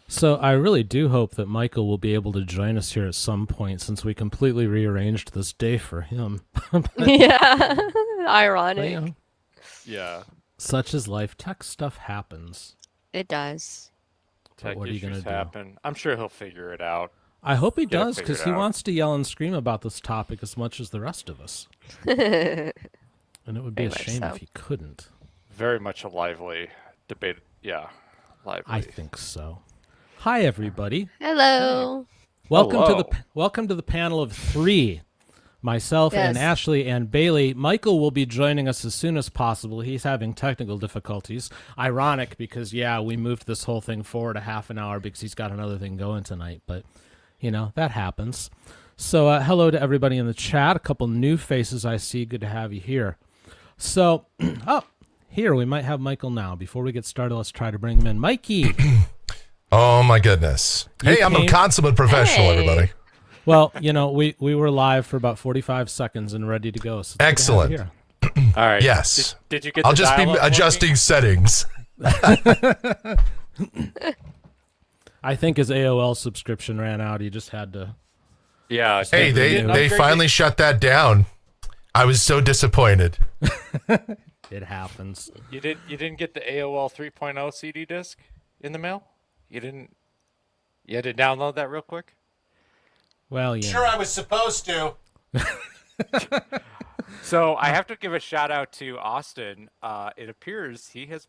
So I really do hope that Michael will be able to join us here at some point, since we completely rearranged this day for him. Yeah. But, Ironic. Yeah, such is life. Tech stuff happens. It does. But tech what are you gonna issues do? happen. I'm sure he'll figure it out. I hope he Get it does, figured because he out. wants to yell and scream about this topic as much as the rest of us. Very And it would be a much shame so. if he couldn't. Very much a lively debate. Yeah, I lively. think so. Hi, everybody. Hello. Welcome to the panel of three. Myself and Yes. Ashley and Bailey. Michael will be joining us as soon as possible. He's having technical difficulties. Ironic because, yeah, we moved this whole thing forward a half an hour because he's got another thing going tonight. But, that happens. So hello to everybody in the chat. A couple new faces I see. Good to have you here. So, here we might have Michael now. Before we get started, let's try to bring him in. Mikey. Oh my goodness. Hey, I'm a came- consummate professional, Hey. everybody. Well, we were live for about 45 seconds and ready to go. So it's good to have Excellent. you here. All right. Yes. Did you get? I'll the just be dial-up adjusting settings. I think his AOL subscription ran out. He just had to. working? Yeah. Hey, you they didn't they upgrade finally it? shut that down. I was so disappointed. It happens. You didn't get the AOL 3.0 CD disc in the mail. You didn't. You had to download that real quick. Well, yeah. I was supposed to. So I have to give a shout out to Austin. It appears he has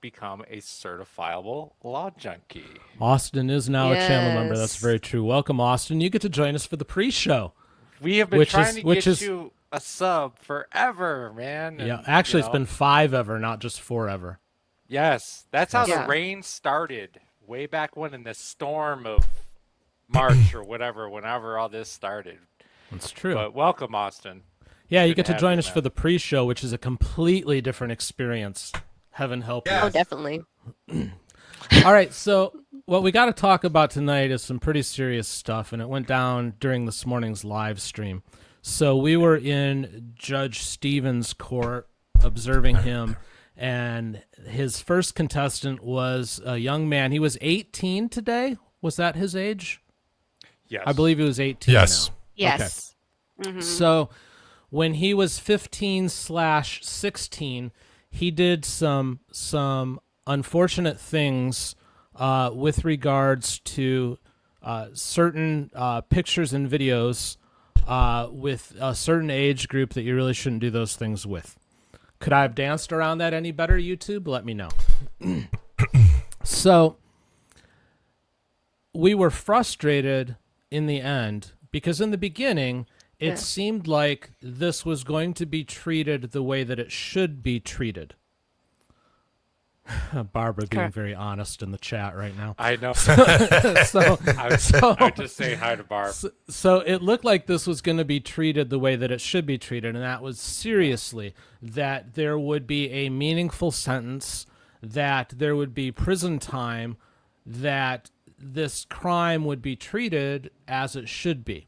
become a certifiable law junkie. Austin is now a channel member. That's Yes. very true. Welcome, Austin. You get to join us for the pre-show. We have been Which trying is- to which get is- you a sub forever, man. Yeah, and, actually, you it's know, been 5 ever, not just 4 ever. Yes, that's how Yeah. the rain started way back when in the storm of March or whatever, whenever all this started. That's true. But welcome, Austin. Yeah, you good get to to have join you, us for man. the pre-show, which is a completely different experience. Heaven help you. Oh, definitely. All right, so what we got to talk about tonight is some pretty serious stuff, and it went down during this morning's live stream. So we were in Judge Stevens' court observing him, and his first contestant was a young man. He was 18 today. Was that his age? Yes. I believe he was 18 Yes. now. Yes. So when he was 15/16, he did some unfortunate things with regards to certain pictures and videos with a certain age group that you really shouldn't do those things with. Could I have danced around that any better, YouTube? Let me know. So we were frustrated in the end because in the beginning it Yeah. seemed like this was going to be treated the way that it should be treated. Barbara being Correct. very honest in the chat right now. I know. So, I was just saying hi to Barb. so it looked like this was going to be treated the way that it should be treated, and that was seriously that there would be a meaningful sentence, that there would be prison time, that this crime would be treated as it should be.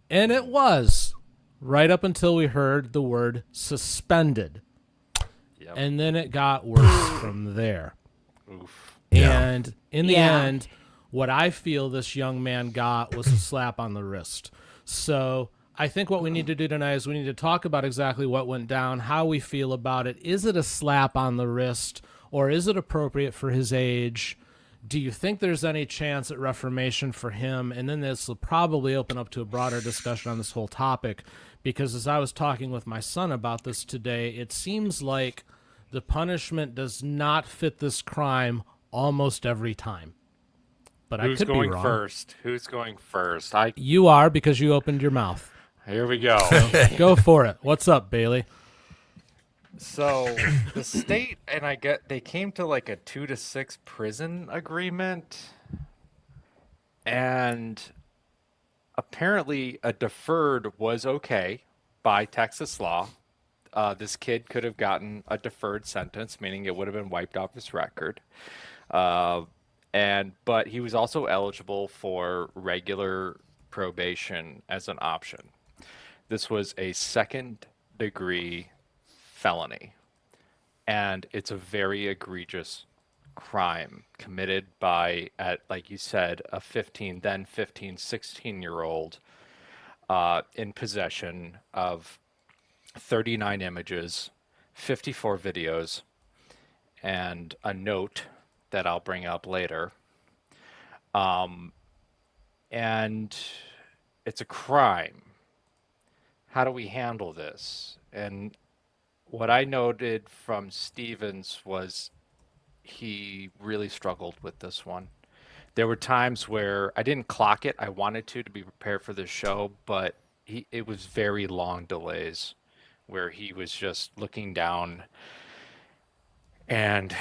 And it was, right up until we heard the word suspended. Yep. And then it got worse from there. Oof. And in the Yeah. end, what I feel this young man got was a slap on the wrist. So I think what we need to do tonight is we need to talk about exactly what went down, how we feel about it. Is it a slap on the wrist, or is it appropriate for his age? Do you think there's any chance at reformation for him? And then this will probably open up to a broader discussion on this whole topic, because as I was talking with my son about this today, it seems like the punishment does not fit this crime almost every time. But I Who's could going be wrong. first? Who's going first? You are, because you opened your mouth. Here we go. Go for it. What's up, Bailey? So the state and they came to like a 2 to 6 prison agreement, and apparently a deferred was okay by Texas law. This kid could have gotten a deferred sentence, meaning it would have been wiped off his record. But he was also eligible for regular probation as an option. This was a second degree felony, and it's a very egregious crime committed by, like you said, a 15, 16-year-old in possession of 39 images, 54 videos, and a note that I'll bring up later. And it's a crime. How do we handle this? And what I noted from Stevens was he really struggled with this one. There were times where I didn't clock it. I wanted to be prepared for this show, but it was very long delays where he was just looking down. And,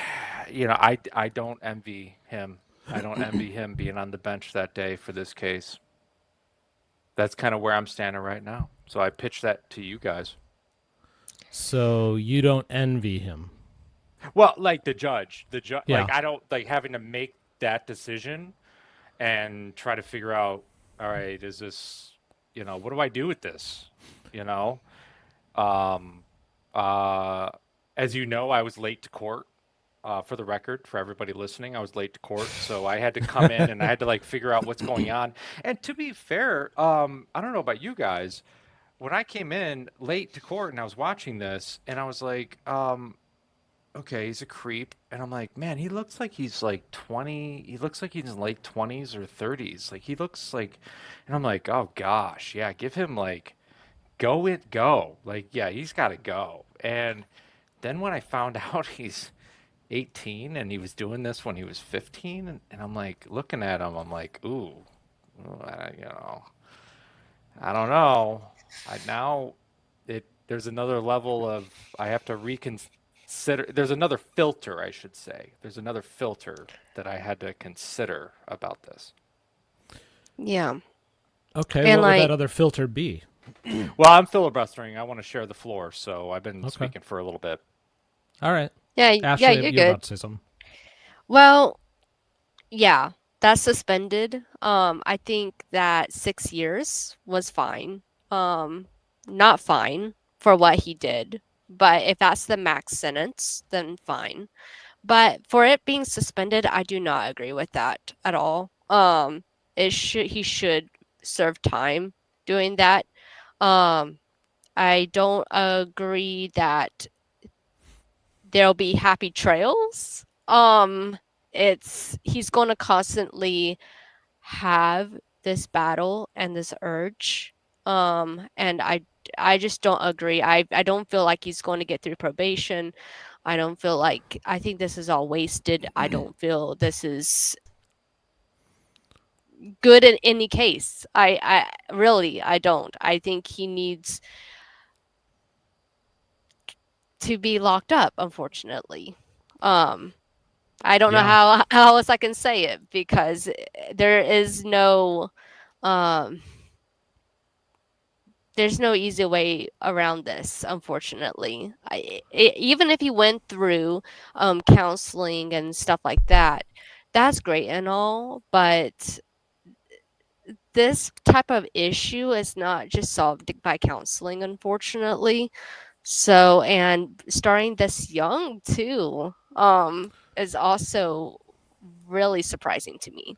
I don't envy him. I don't envy him being on the bench that day for this case. That's kind of where I'm standing right now. So I pitched that to you guys. So you don't envy him. Well, like the judge, Yeah. like I don't like having to make that decision and try to figure out, all right, is this, what do I do with this? As you know, I was late to court. For the record, for everybody listening, I was late to court, so I had to come in and I had to figure out what's going on. And to be fair, I don't know about you guys, when I came in late to court and I was watching this, and I was like, okay, he's a creep, and I'm like, man, he looks like he's 20. He looks like he's in late 20s or 30s. Like he looks like, and I'm like, oh gosh, yeah, give him go. Yeah, he's got to go. And then when I found out he's 18 and he was doing this when he was 15, and I'm like looking at him, I'm like, ooh, I don't know. There's another level of, I have to reconsider. There's another filter, I should say. There's another filter that I had to consider about this. Yeah. Okay, And what would that other filter be? Well, I'm filibustering. I want to share the floor, so I've been Okay. speaking for a little bit. All right. Yeah, Ashley, yeah, you're you're good. about to say something. Well, yeah, that's suspended. I think that 6 years was fine. Not fine for what he did, but if that's the max sentence, then fine. But for it being suspended, I do not agree with that at all. He should serve time doing that. I don't agree that there'll be happy trails. He's going to constantly have this battle and this urge. And I just don't agree. I don't feel like he's going to get through probation. I think this is all wasted. I don't feel this is good in any case. I don't. I think he needs to be locked up, unfortunately. I don't know how else I can say it, because there is no there's no easy way around this, unfortunately. Even if he went through counseling and stuff like that, that's great and all, but this type of issue is not just solved by counseling, unfortunately. So, and starting this young too, is also really surprising to me.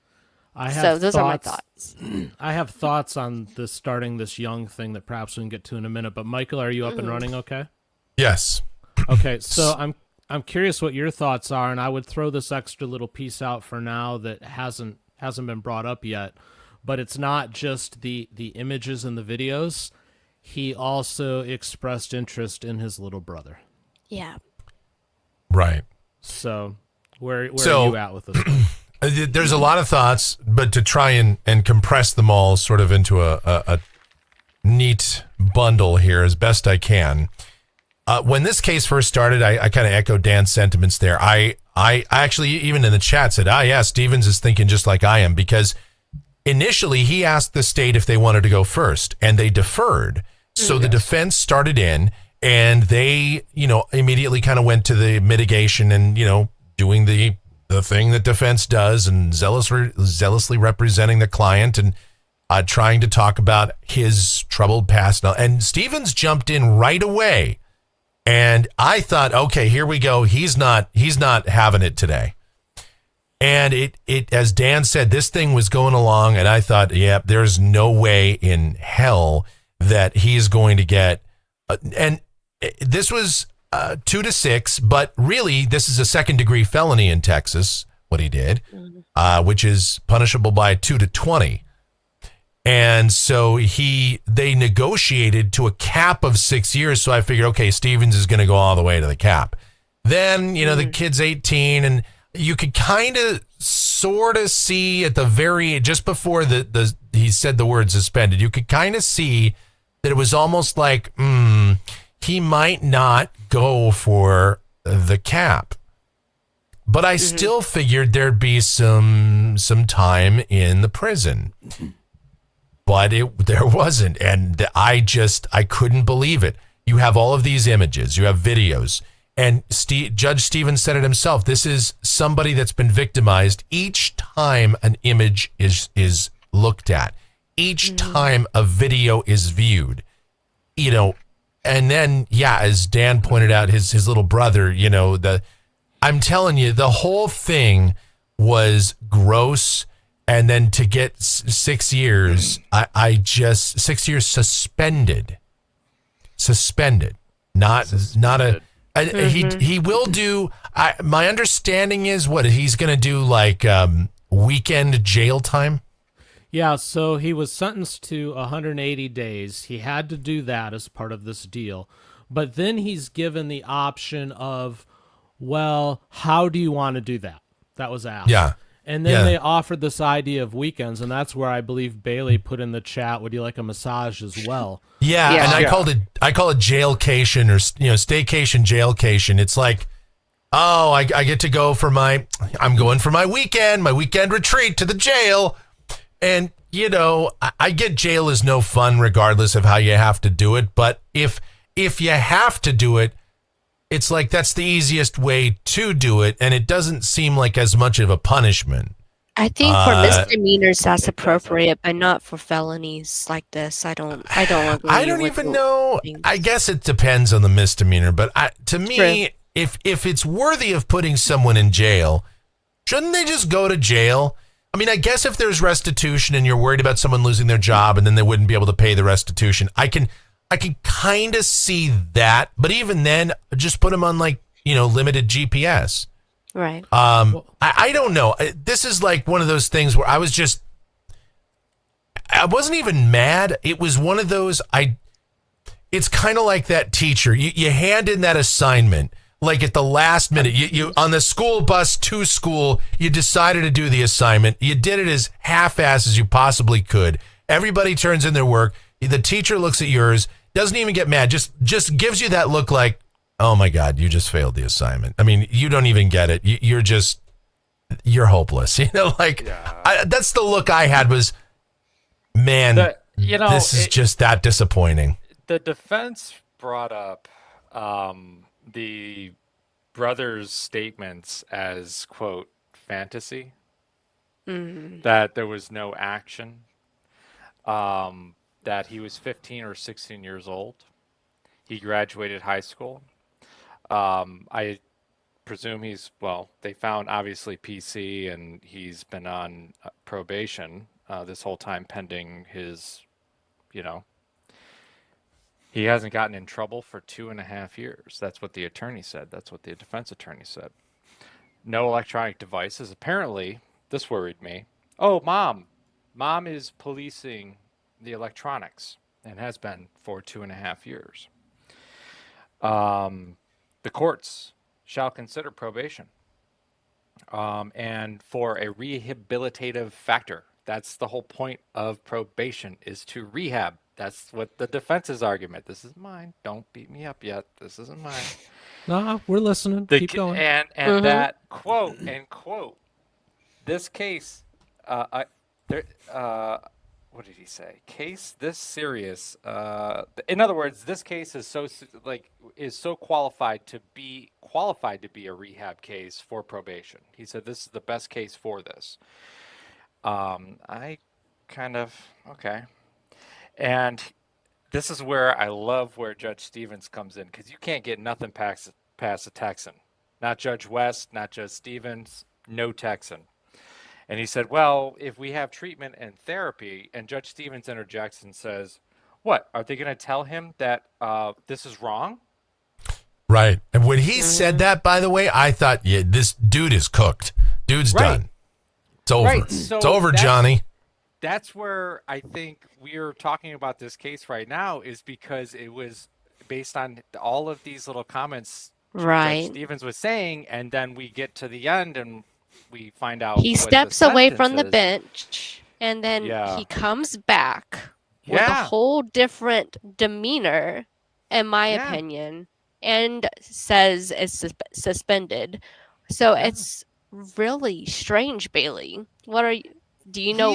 Those are my thoughts. I have thoughts on this starting this young thing that perhaps we can get to in a minute. But Michael, are you up and running? Okay. Yes. Okay. So I'm curious what your thoughts are, and I would throw this extra little piece out for now that hasn't been brought up yet. But it's not just the images and the videos. He also expressed interest in his little brother. Yeah. Right. So where are you at with this one? There's a lot of thoughts, but to try and compress them all sort of into a neat bundle here as best I can. When this case first started, I kind of echoed Dan's sentiments there. I actually, even in the chat, said, yeah, Stevens is thinking just like I am, because initially he asked the state if they wanted to go first, and they deferred. So the defense started in, and they, immediately kind of went to the mitigation and, doing the thing that defense does, and zealously representing the client and trying to talk about his troubled past. And Stevens jumped in right away. And I thought, okay, here we go. He's not having it today. And it as Dan said, this thing was going along, and I thought, yeah, there's no way in hell that he's going to get. And this was 2 to 6, but really, this is a second-degree felony in Texas. What he did, which is punishable by 2 to 20. And so they negotiated to a cap of 6 years. So I figured, okay, Stevens is going to go all the way to the cap. Then, the kid's 18, and you could kind of sort of see at the just before he said the word suspended, you could kind of see that it was almost like, he might not go for the cap. But I still figured there'd be some time in the prison. But there wasn't. And I couldn't believe it. You have all of these images. You have videos. And Judge Stevens said it himself. This is somebody that's been victimized each time an image is looked at. Each time a video is viewed. And then, as Dan pointed out, his little brother, I'm telling you, the whole thing was gross. And then to get 6 years, 6 years suspended, not a. He will do. My understanding is what he's going to do, like weekend jail time. Yeah, so he was sentenced to 180 days. He had to do that as part of this deal. But then he's given the option of, well, how do you want to do that? That was asked. Yeah. And then they offered this idea of weekends, and that's where I believe Bailey put in the chat, would you like a massage as well? Yeah, and I call it jailcation or staycation, jailcation. It's like, oh, I get to go I'm going for my weekend retreat to the jail. And, I get jail is no fun regardless of how you have to do it. But if you have to do it, it's like that's the easiest way to do it. And it doesn't seem like as much of a punishment. I think for misdemeanors that's appropriate, but not for felonies like this. I don't agree. I don't even know. I guess it depends on the misdemeanor. But to me, if it's worthy of putting someone in jail, shouldn't they just go to jail? I mean, I guess if there's restitution and you're worried about someone losing their job and then they wouldn't be able to pay the restitution, I can kind of see that. But even then, just put them on limited GPS. Right. I don't know. This is like one of those things where I wasn't even mad. It was one of those, it's kind of like that teacher. You hand in that assignment. Like at the last minute, you on the school bus to school, you decided to do the assignment. You did it as half-assed as you possibly could. Everybody turns in their work. The teacher looks at yours, doesn't even get mad, just gives you that look like, oh my God, you just failed the assignment. I mean, you don't even get it. You're hopeless. That's the look I had was, man, this is just that disappointing. The defense brought up the brother's statements as, quote, fantasy, that there was no action, that he was 15 or 16 years old. He graduated high school. I presume they found obviously PC and he's been on probation this whole time pending his, he hasn't gotten in trouble for 2.5 years. That's what the attorney said. That's what the defense attorney said. No electronic devices. Apparently, this worried me. Oh, mom is policing the electronics and has been for 2.5 years. The courts shall consider probation. And for a rehabilitative factor. That's the whole point of probation, is to rehab. That's what the defense's argument. This is mine. Don't beat me up yet. This isn't mine. No, we're listening. Keep going. And that quote, this case, what did he say? Case this serious. In other words, this case is so qualified to be a rehab case for probation. He said this is the best case for this. I kind of okay. And this is where I love where Judge Stevens comes in, because you can't get nothing past a Texan. Not Judge West, not Judge Stevens, no Texan. And he said, well, if we have treatment and therapy, and Judge Stevens interjects and says, what, are they going to tell him that this is wrong? Right. And when he said that, by the way, I thought, yeah, this dude is cooked. Dude's done. It's over. Right. So it's over, that's, Johnny. That's where I think we're talking about this case right now, is because it was based on all of these little comments Right. Judge Stevens was saying, and then we get to the end and we find out He what steps the away from the sentence is. bench, and then Yeah. he comes back with a Yeah. whole different demeanor, in my Yeah. opinion, and says it's suspended. So it's really strange, Bailey. What are you? Do you know?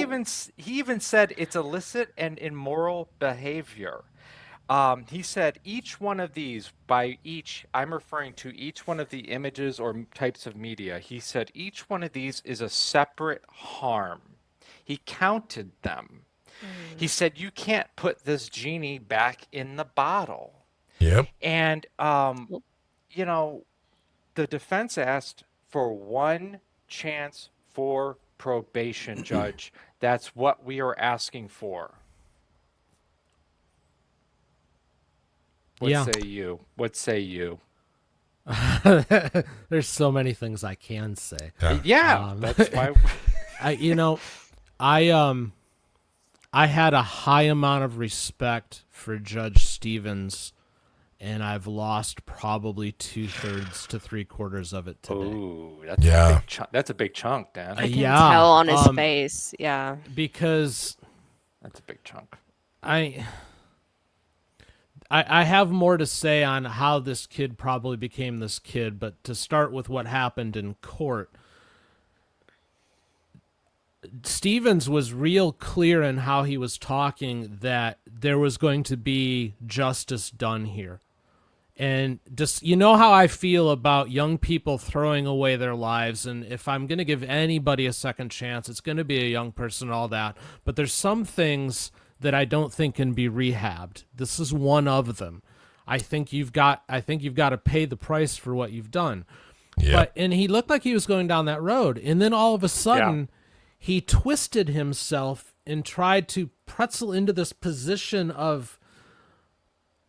He even said it's illicit and immoral behavior. He said each one of these, by each, I'm referring to each one of the images or types of media. He said each one of these is a separate harm. He counted them. He said you can't put this genie back in the bottle. Yep. And, you know, the defense asked for one chance for probation, Judge. That's what we are asking for. What say you? What say you? There's so many things I can say. Yeah, that's why. I had a high amount of respect for Judge Stevens, and I've lost probably 2/3 to 3/4 of it today. Ooh, that's a big chunk, Dan. I can tell on his face. Yeah, because that's a big chunk. I have more to say on how this kid probably became this kid, but to start with what happened in court, Stevens was real clear in how he was talking that there was going to be justice done here. And just, you know how I feel about young people throwing away their lives, and if I'm going to give anybody a second chance, it's going to be a young person and all that. But there's some things that I don't think can be rehabbed. This is one of them. I think you've got to pay the price for what you've done. Yeah. And he looked like he was going down that road, and then all of a sudden he twisted himself and tried to pretzel into this position of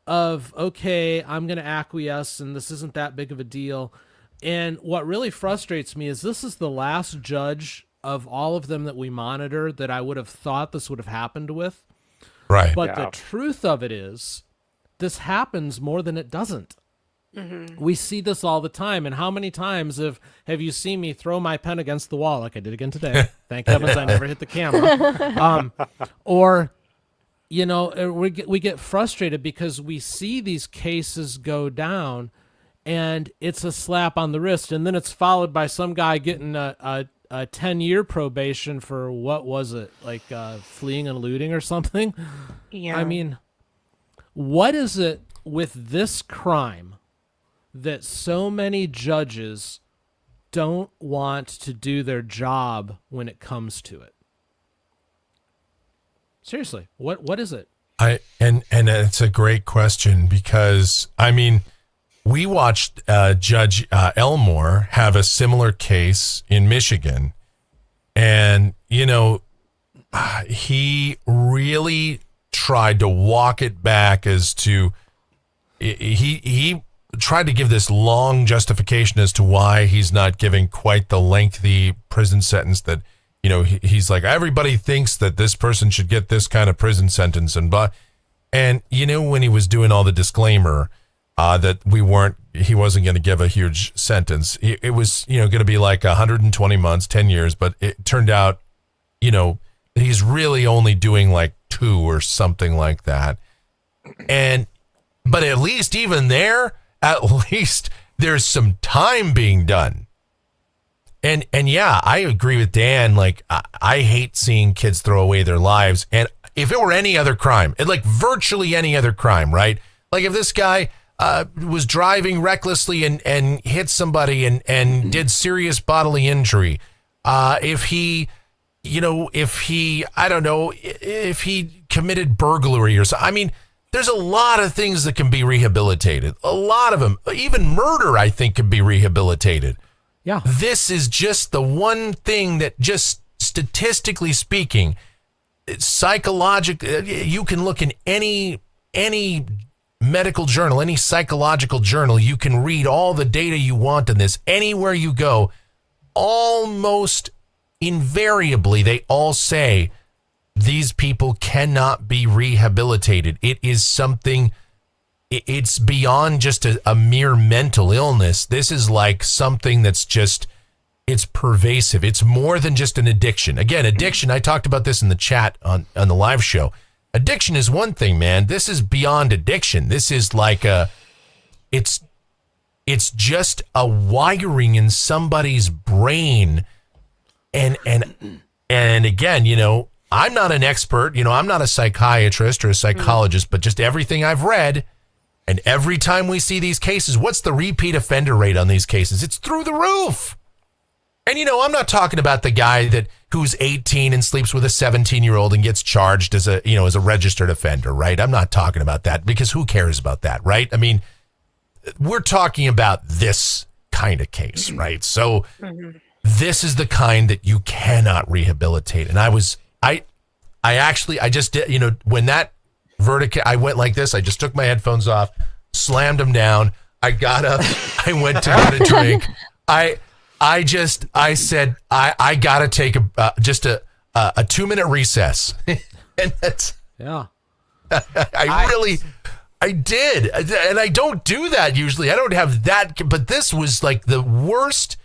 okay, I'm going to acquiesce and this isn't that big of a deal. And what really frustrates me is this is the last judge of all of them that we monitor that I would have thought this would have happened with. Right. But the truth of it is, this happens more than it doesn't. Mm-hmm. We see this all the time. And how many times have you seen me throw my pen against the wall like I did again today? Thank heavens I never hit the camera. Or, you know, we get frustrated because we see these cases go down and it's a slap on the wrist. And then it's followed by some guy getting a 10-year probation for, what was it, like fleeing and looting or something? Yeah. I mean, what is it with this crime that so many judges don't want to do their job when it comes to it? Seriously, what is it? And it's a great question because, I mean, we watched Judge Elmore have a similar case in Michigan, and, you know, he really tried to walk it back as to, he tried to give this long justification as to why he's not giving quite the lengthy prison sentence that, you know, he's like, everybody thinks that this person should get this kind of prison sentence and you know, when he was doing all the disclaimer that he wasn't going to give a huge sentence, it was, you know, going to be like 120 months, 10 years, but it turned out, you know, he's really only doing like 2 or something like that. But at least even there, at least there's some time being done. And yeah, I agree with Dan. Like, I hate seeing kids throw away their lives. And if it were any other crime, like virtually any other crime, right? Like if this guy was driving recklessly and hit somebody and did serious bodily injury, if he committed burglary or something, I mean, there's a lot of things that can be rehabilitated. A lot of them, even murder, I think, can be rehabilitated. Yeah. This is just the one thing that just statistically speaking, you can look in any medical journal, any psychological journal, you can read all the data you want on this. Anywhere you go, almost invariably, they all say these people cannot be rehabilitated. It is something, it's beyond just a mere mental illness. This is like something that's just, it's pervasive. It's more than just an addiction. Again, addiction, I talked about this in the chat on the live show. Addiction is one thing, man. This is beyond addiction. This is like it's just a wiring in somebody's brain. And again, you know, I'm not an expert, you know, I'm not a psychiatrist or a psychologist, but just everything I've read, and every time we see these cases, what's the repeat offender rate on these cases? It's through the roof. And, you know, I'm not talking about the guy who's 18 and sleeps with a 17-year-old and gets charged as a registered offender, right? I'm not talking about that, because who cares about that, right? I mean, we're talking about this kind of case, right? So this is the kind that you cannot rehabilitate. And I just did, you know, when that verdict, I went like this, I just took my headphones off, slammed them down. I got up, I went to get a drink. I said, I got to take a 2-minute recess. And that's, Yeah. I did. And I don't do that usually. I don't have that, but this was like the worst.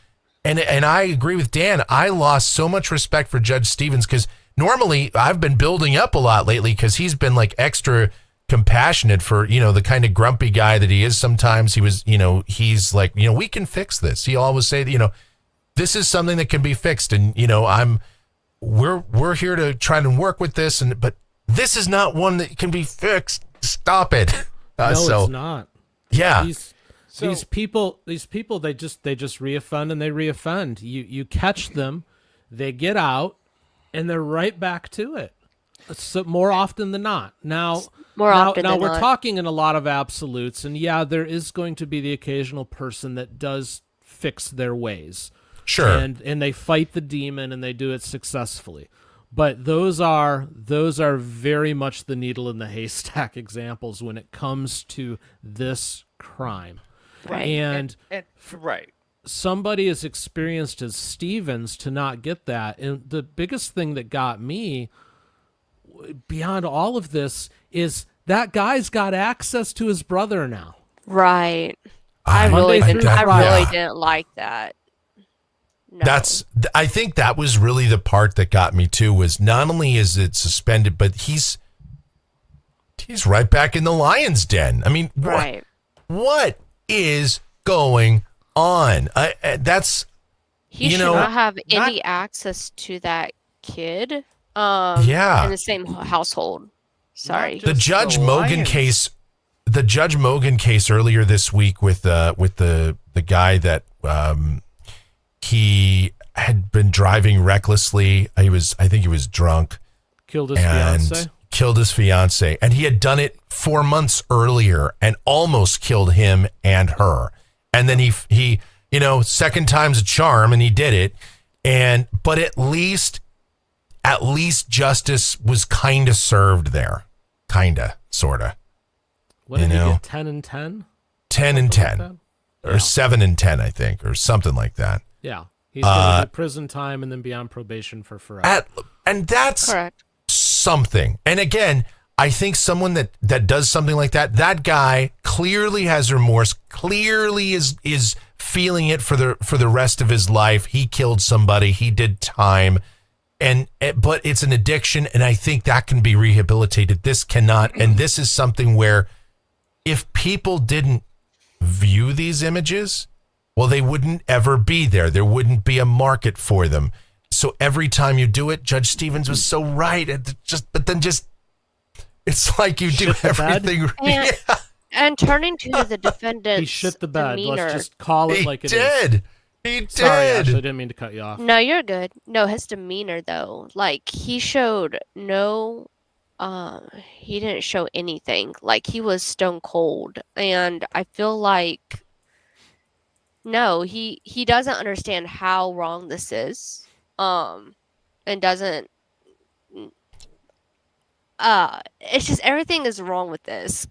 And I agree with Dan. I lost so much respect for Judge Stevens, because normally I've been building up a lot lately, because he's been like extra compassionate for, you know, the kind of grumpy guy that he is. Sometimes he's like, you know, we can fix this. He always say that, you know, this is something that can be fixed. And, you know, we're here to try and work with this. But this is not one that can be fixed. Stop it. No, it's not. Yeah. These people, they just reoffend and they reoffend. You catch them, they get out, and they're right back to it. So more often than not. Now we're talking in a lot of absolutes, and yeah, there is going to be the occasional person that does fix their ways. Sure. And they fight the demon and they do it successfully. But those are very much the needle in the haystack examples when it comes to this crime. Right. And right. Somebody as experienced as Stevens to not get that. And the biggest thing that got me beyond all of this is that guy's got access to his brother now. Right. I really didn't like that. No. I think that was really the part that got me too, was not only is it suspended, but he's right back in the lion's den. I mean, right. What is going on? He should not have any access to that kid. In the same household. Sorry. The Judge Mogan case. The Judge Mogan case earlier this week with the guy that he had been driving recklessly. I think he was drunk. Killed his fiance. And he had done it 4 months earlier and almost killed him and her. And then he you know, second time's a charm, and he did it. But at least justice was kind of served there. Kinda, sorta. What did he get, 10 and 10? 10 and 10. Or 7 and 10, I think, or something like that. Yeah. He's going to do prison time and then be on probation for forever. And that's correct. Something. And again, I think someone that does something like that guy clearly has remorse, clearly is feeling it for the rest of his life. He killed somebody, he did time. But it's an addiction, and I think that can be rehabilitated. This cannot. And this is something where if people didn't view these images, well, they wouldn't ever be there. There wouldn't be a market for them. So every time you do it, Judge Stevens was so right. It's like you do everything. And turning to the defendant's he shit the bed. demeanor. Let's just call it like it is. He did. Sorry, Ashley, I didn't mean to cut you off. No, you're good. No, his demeanor though, like he showed no, he didn't show anything. Like he was stone cold, and I feel like no, he doesn't understand how wrong this is. and doesn't. It's just everything is wrong with this.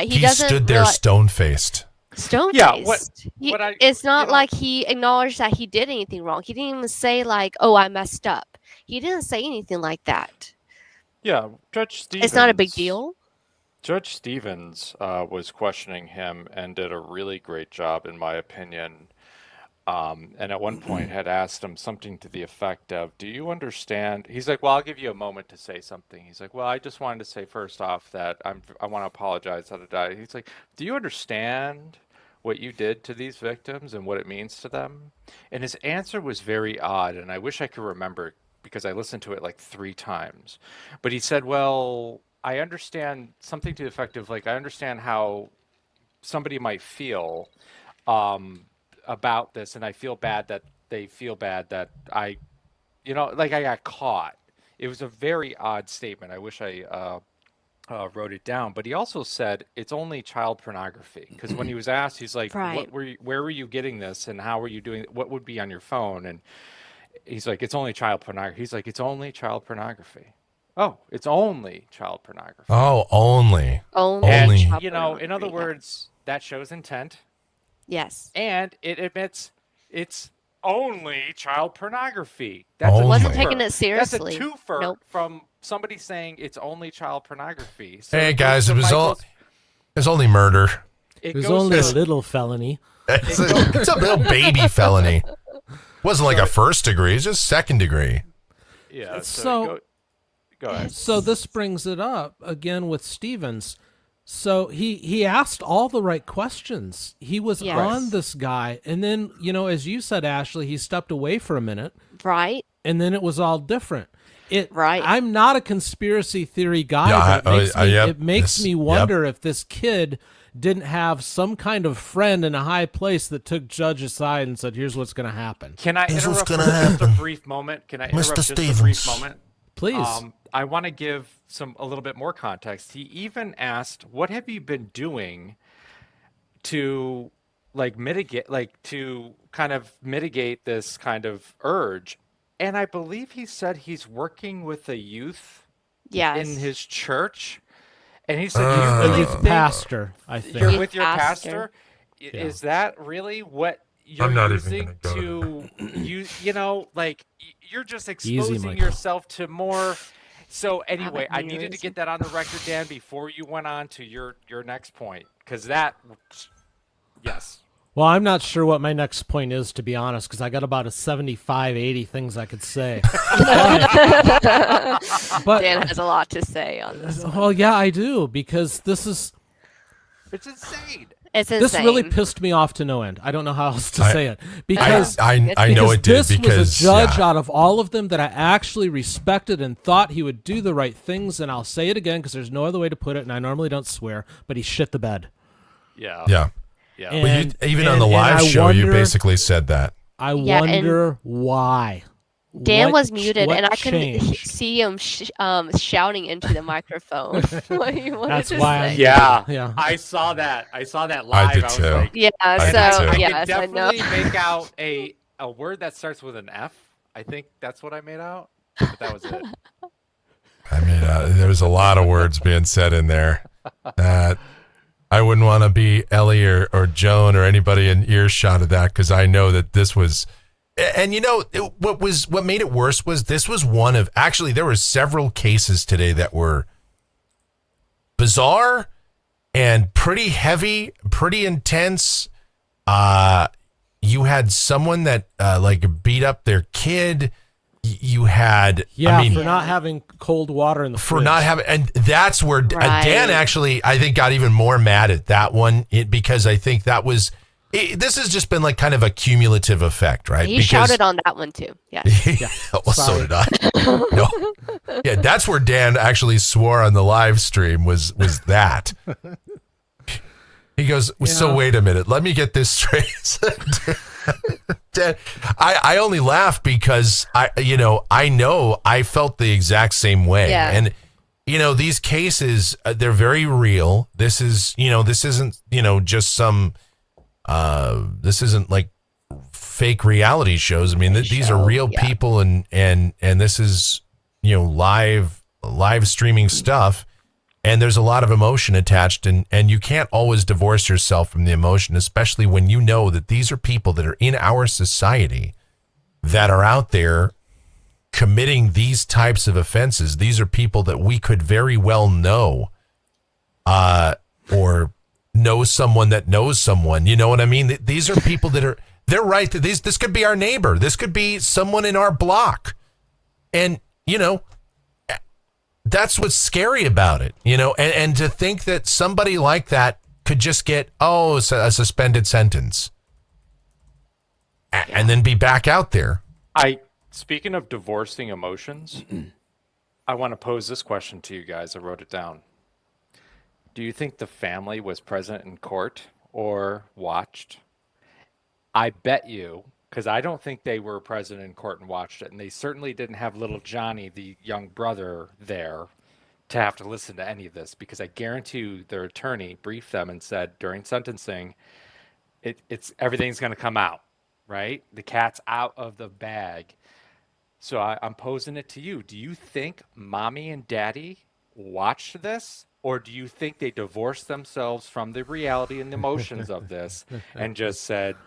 He doesn't stood there stone-faced. stone-faced. Yeah, what I- It's not you know- like he acknowledged that he did anything wrong. He didn't even say like, "Oh, I messed up." He didn't say anything like that. Yeah, Judge Stevens. It's not a big deal. Judge Stevens was questioning him and did a really great job, in my opinion. And at one point had asked him something to the effect of, "Do you understand?" He's like, "Well, I'll give you a moment to say something." He's like, "Well, I just wanted to say first off that I want to apologize." He's like, "Do you understand what you did to these victims and what it means to them?" And his answer was very odd, and I wish I could remember it because I listened to it like 3 times. But he said, "Well, I understand," something to the effect of like, "I understand how somebody might feel about this, and I feel bad that they feel bad that I got caught." It was a very odd statement. I wish I wrote it down. But he also said it's only child pornography, because when he was asked, he's like, Right. where were you getting this, and how were you doing it? What would be on your phone?" And he's like, "It's only child pornography." He's like, "It's only child pornography." Oh, it's only child pornography. Oh, only. Only. Only. And, child in other pornography, yeah. words, that shows intent. Yes. And it admits it's only child pornography. Only. a Wasn't twofer. taking it seriously. That's a twofer Nope. from somebody saying it's only child pornography. So Hey it guys, goes it to was only murder. It was only a little felony. It's a little baby felony. Wasn't like a first degree, it's just second degree. Yeah. So- Go ahead. So this brings it up again with Stevens. So he asked all the right questions. He was Yes. on this guy, and then as you said, Ashley, he stepped away for a minute, Right. and then it was all different. Right. I'm not a conspiracy theory guy, Yeah, but it makes yep. me wonder if this kid didn't have some kind of friend in a high place that took Judge aside and said, "Here's what's going to happen." Can I Here's what's interrupt for gonna just a happen. brief moment? Can I Mr. interrupt just a Stevens. brief moment? Please. I want to give a little bit more context. He even asked, "What have you been doing to mitigate this kind of urge?" And I believe he said he's working with a youth Yes. in his church. And he said, "Do A you really youth think pastor, I think. you're Youth with your pastor? pastor. Is that really what you're I'm not even using gonna to you're just Easy, exposing Michael. yourself to more." So anyway, I needed to years. get that on the record, Dan, before you went on to your next point, because that, yes. Well, I'm not sure what my next point is, to be honest, because I got about a 75, 80 things I could say. but Dan has a lot to say on this. well, yeah, I do, because It's insane. It's insane. this really pissed me off to no end. I don't know how else to say it, because I know it did this because was a judge yeah. out of all of them that I actually respected and thought he would do the right things. And I'll say it again because there's no other way to put it, and I normally don't swear, but he shit the bed. Yeah. Yeah. Yeah. And- Well, even on the and live I show, you wonder- basically said that. I Yeah, and wonder why. Dan What was muted, what and I couldn't changed? see him shouting into the microphone. What he wanted That's to why say. Yeah. Yeah. I saw that. I saw that live. I did was too. like, Yeah, I so did too. I yes, can I know. definitely make out a word that starts with an F. I think that's what I made out. But that was it. I mean, there was a lot of words being said in there. I wouldn't want to be Ellie or Joan or anybody in earshot of that, because I know that this was, and what made it worse was this was one of, actually there were several cases today that were bizarre and pretty heavy, pretty intense. You had someone that beat up their kid. You had, Yeah, I mean, for not having cold water in the for fridge. not having, and that's where Right. Dan actually, I think, got even more mad at that one, because I think that was, this has just been like kind of a cumulative effect, right? He shouted on that one too. Yeah. Well, so did I. No. Yeah, that's where Dan actually swore on the live stream was that. He goes, "So Yeah. wait a minute, let me get this straight." Dan, I only laugh because I know I felt the exact same way. Yeah. And these cases, they're very real. This is, this isn't, just some, this isn't like fake reality shows. I mean, these are real people, and this is, you know, live streaming stuff, and there's a lot of emotion attached, and you can't always divorce yourself from the emotion, especially when you know that these are people that are in our society that are out there committing these types of offenses. These are people that we could very well know, or know someone that knows someone. You know what I mean? These are people that they're right. This could be our neighbor. This could be someone in our block. And, you know, that's what's scary about it, you know, and to think that somebody like that could just get, a suspended sentence and then be back out there. Speaking of divorcing emotions, I want to pose this question to you guys. I wrote it down. Do you think the family was present in court or watched? I bet you, because I don't think they were present in court and watched it, and they certainly didn't have little Johnny, the young brother, there to have to listen to any of this, because I guarantee you their attorney briefed them and said during sentencing, it's everything's going to come out, right? The cat's out of the bag. So I'm posing it to you. Do you think mommy and daddy watched this? Or do you think they divorced themselves from the reality and the emotions of this and just said,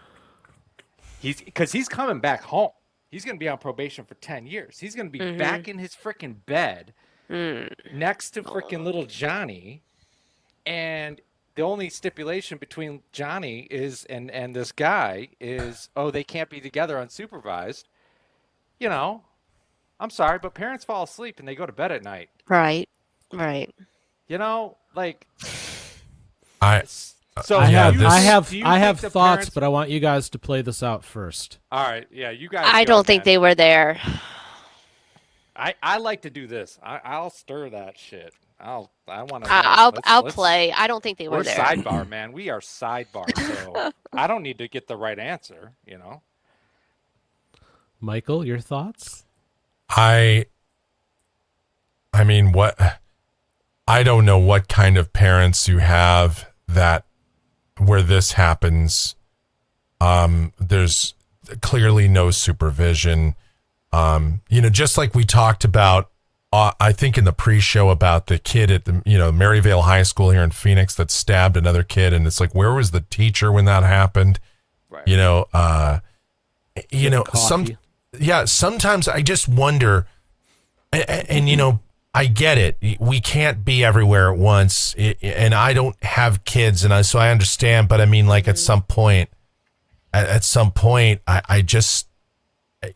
because he's coming back home. He's going to be on probation for 10 years. He's going to be back in his freaking bed next to freaking little Johnny. And the only stipulation between Johnny is and this guy is, they can't be together unsupervised. You know, I'm sorry, but parents fall asleep and they go to bed at night. Right. You know, like I have thoughts, but I want you guys to play this out first. All right, yeah, you guys. I don't think they were there. I like to do this. I'll stir that shit. I want to. I'll play. I don't think they were there. We're Sidebar, man. We are Sidebar, so I don't need to get the right answer. You know. Michael, your thoughts? I mean, I don't know what kind of parents you have where this happens. There's clearly no supervision. You know, just like we talked about, I think in the pre-show about the kid at the, Maryvale High School here in Phoenix that stabbed another kid. And it's like, where was the teacher when that happened? Right. Sometimes I just wonder, and I get it. We can't be everywhere at once, and I don't have kids, so I understand. But I mean, like at some point, I just,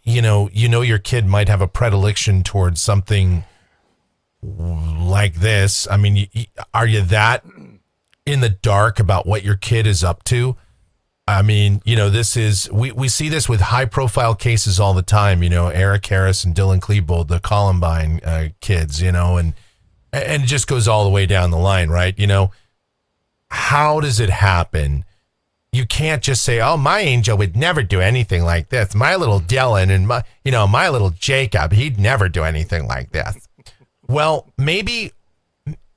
your kid might have a predilection towards something like this. I mean, are you that in the dark about what your kid is up to? I mean, this is, we see this with high profile cases all the time, Eric Harris and Dylan Klebold, the Columbine kids, and it just goes all the way down the line, right? How does it happen? You can't just say, oh, my angel would never do anything like this. My little Dylan and my little Jacob, he'd never do anything like this. Well, maybe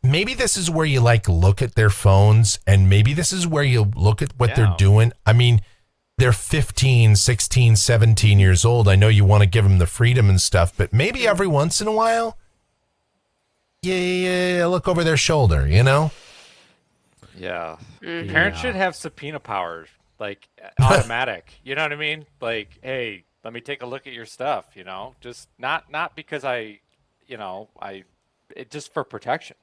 this is where you look at their phones, and maybe this is where you look at what they're doing. I mean, they're 15, 16, 17 years old. I know you want to give them the freedom and stuff, but maybe every once in a while, you look over their shoulder, Yeah. Parents should have subpoena powers, automatic. You know what I mean? Like, hey, let me take a look at your stuff, just not because just for protection.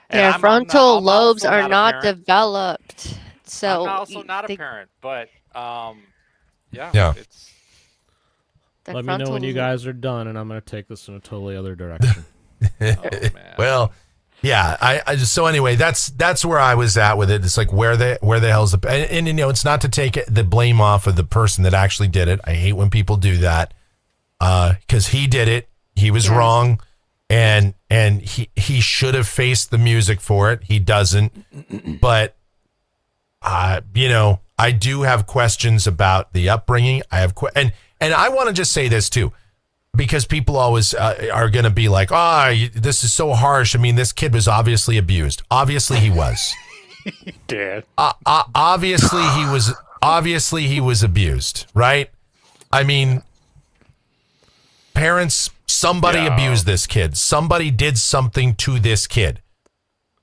Their frontal lobes are not developed, so I'm also not a parent, but yeah. Let me know when you guys are done, and I'm going to take this in a totally other direction. Man. Well, yeah. I just, so anyway, that's where I was at with it. It's like where the hell's the and it's not to take the blame off of the person that actually did it. I hate when people do that, because he did it. He was wrong. And he should have faced the music for it. He doesn't. But, I do have questions about the upbringing. I have and I want to just say this too, because people always are going to be like, this is so harsh. I mean, this kid was obviously abused. Obviously he was. Dad. Obviously he was obviously he was abused, right? I mean, parents, somebody abused this kid. Somebody did something to this kid.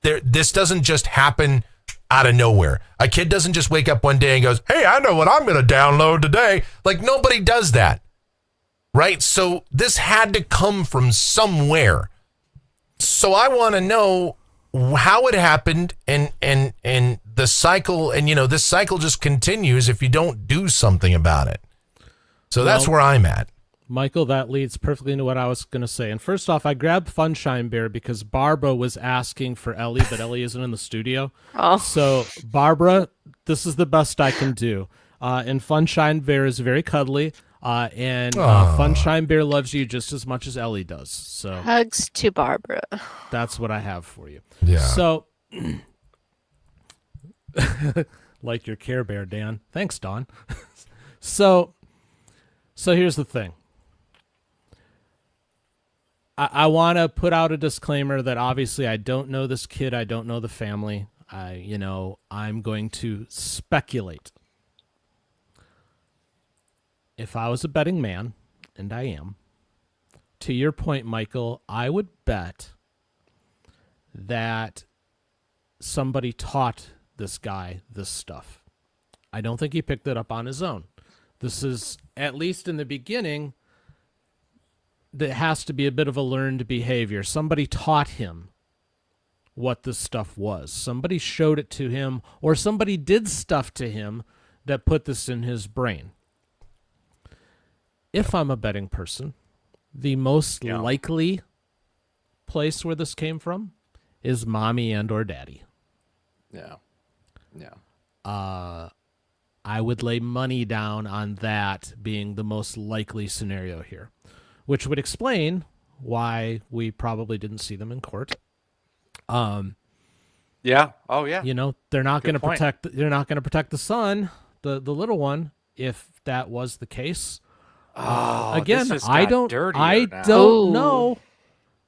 This doesn't just happen out of nowhere. A kid doesn't just wake up one day and goes, hey, I know what I'm going to download today. Like, nobody does that, right? So this had to come from somewhere. So I want to know how it happened and the cycle. And, this cycle just continues if you don't do something about it. So that's where I'm at. Michael, that leads perfectly into what I was going to say. And first off, I grabbed Funshine Bear because Barbara was asking for Ellie, but Ellie isn't in the studio. Oh. So, Barbara, this is the best I can do. And Funshine Bear is very cuddly, and Funshine Bear loves you just as much as Ellie does. So Hugs to Barbara. that's what I have for you. Yeah. So, like your Care Bear, Dan. Thanks, Dawn. So here's the thing. I want to put out a disclaimer that obviously I don't know this kid. I don't know the family. I'm going to speculate. If I was a betting man, and I am, to your point, Michael, I would bet that somebody taught this guy this stuff. I don't think he picked it up on his own. This is, at least in the beginning, that has to be a bit of a learned behavior. Somebody taught him what this stuff was. Somebody showed it to him, or somebody did stuff to him that put this in his brain. If I'm a betting person, the most likely place where this came from is mommy and or daddy. Yeah. I would lay money down on that being the most likely scenario here, which would explain why we probably didn't see them in court. Yeah. Oh, yeah. They're not going to point. protect. They're not going to protect the son, the little one, if that was the case. Again, this just I got don't. dirtier I now. don't Ooh. know.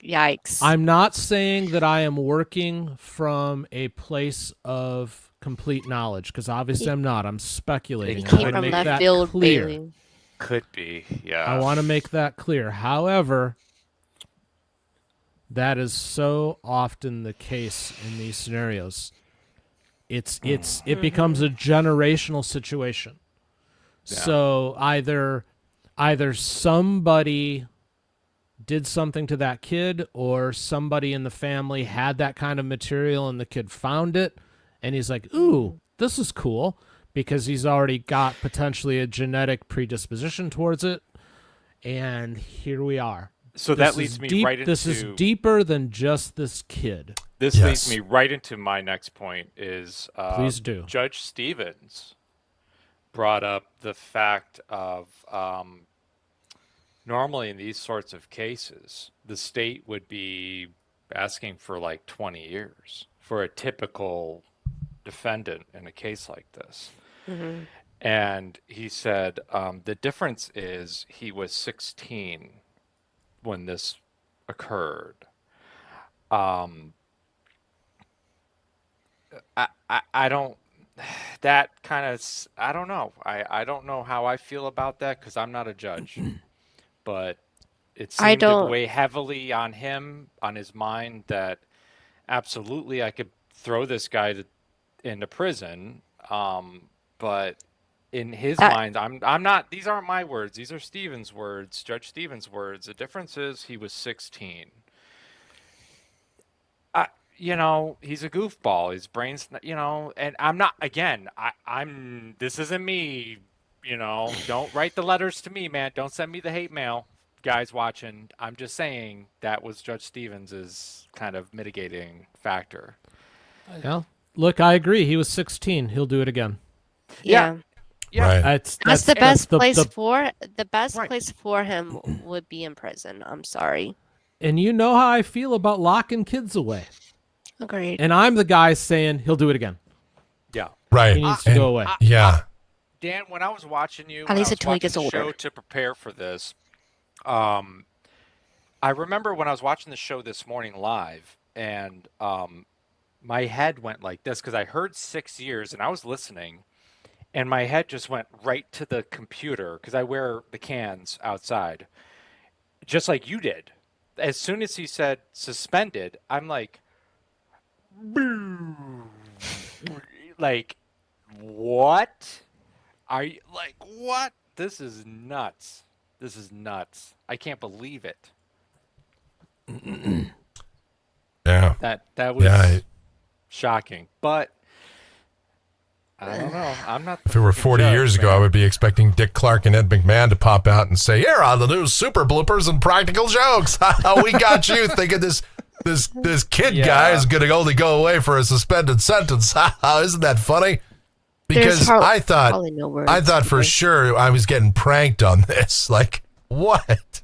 Yikes. I'm not saying that I am working from a place of complete knowledge, because obviously I'm not. I'm speculating. It I Came wanna from make left that field, clear. Bailey. Could be. Yeah. I want to make that clear. However, that is so often the case in these scenarios. It becomes a generational situation. Yeah. So either somebody did something to that kid, or somebody in the family had that kind of material and the kid found it and he's like, ooh, this is cool, because he's already got potentially a genetic predisposition towards it. And here we are. So This that is leads me deep- right into... This is deeper than just this kid. This Yes. leads me right into my next point is Please do. Judge Stevens brought up the fact of normally in these sorts of cases, the state would be asking for like 20 years for a typical defendant in a case like this. Mm-hmm. And he said the difference is he was 16 when this occurred. I don't, that kind of, I don't know. I don't know how I feel about that because I'm not a judge. But it I seemed to don't- weigh heavily on him, on his mind, that absolutely I could throw this guy into prison. But in his mind, I'm not, these aren't my words. These are Stevens' words, Judge Stevens' words. The difference is he was 16. He's a goofball. His brain's, and I'm not, again, I'm, this isn't me, don't write the letters to me, man. Don't send me the hate mail, guys watching. I'm just saying that was Judge Stevens' kind of mitigating factor. Yeah. Look, I agree. He was 16. He'll do it again. Yeah. Yeah. Right. That's the best place the- for the best Right. place for him would be in prison. I'm sorry. And you know how I feel about locking kids away. Agreed. And I'm the guy saying he'll do it again. Yeah. Right. He needs to And- go away. Yeah. Dan, when I was watching you, At when I least was until he watching gets the show older. to prepare for this, I remember when I was watching the show this morning live, and my head went like this because I heard 6 years, and I was listening, And my head just went right to the computer because I wear the cans outside, just like you did. As soon as he said suspended, I'm like, "Boo." Like, what? Are you like, what? This is nuts. This is nuts. I can't believe it. Yeah. That was Yeah. shocking. But I don't know. I'm not. If it were freaking 40 judge, years ago, man. I would be expecting Dick Clark and Ed McMahon to pop out and say, "Here on the news, super bloopers and practical jokes. We got you thinking this kid guy is going to only go away for a suspended sentence. Isn't that funny?" Because I thought for sure I was getting pranked on this. Like, what?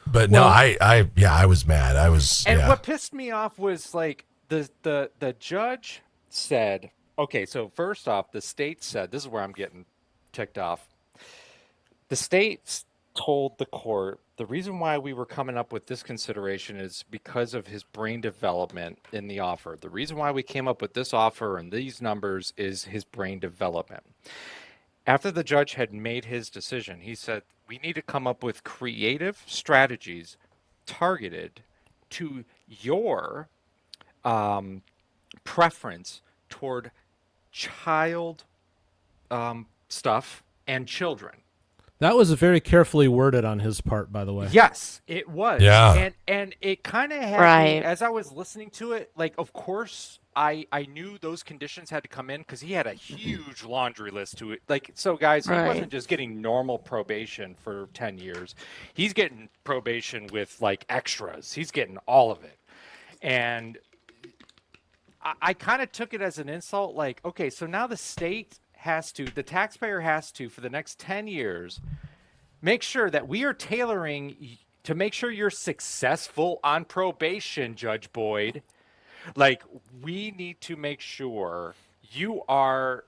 But no, I was mad. And what pissed me off was like the judge said, okay, so first off, the state said, this is where I'm getting ticked off. The states told the court the reason why we were coming up with this consideration is because of his brain development in the offer. The reason why we came up with this offer and these numbers is his brain development. After the judge had made his decision, he said, we need to come up with creative strategies targeted to your preference toward child stuff and children. That was very carefully worded on his part, by the way. Yes, it was. Yeah. And it kind of had Right. me, as I was listening to it, like, of course, I knew those conditions had to come in because he had a huge laundry list to it. Like, so guys, he Right. wasn't just getting normal probation for 10 years. He's getting probation with like extras. He's getting all of it. And I kind of took it as an insult. Like, okay, so now the taxpayer has to, for the next 10 years, make sure that we are tailoring to make sure you're successful on probation, Judge Boyd. Like, we need to make sure your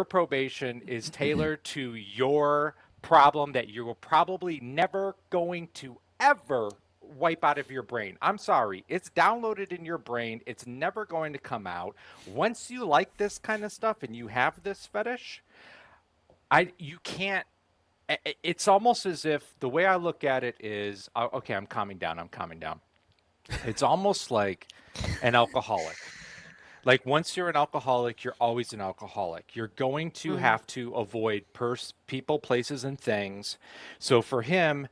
probation is tailored to your problem that you're probably never going to ever wipe out of your brain. I'm sorry. It's downloaded in your brain. It's never going to come out. Once you like this kind of stuff and you have this fetish, you can't. It's almost as if the way I look at it is, okay, I'm calming down. It's almost like an alcoholic. Like, once you're an alcoholic, you're always an alcoholic. You're going to have to avoid people, places, and things. So for him,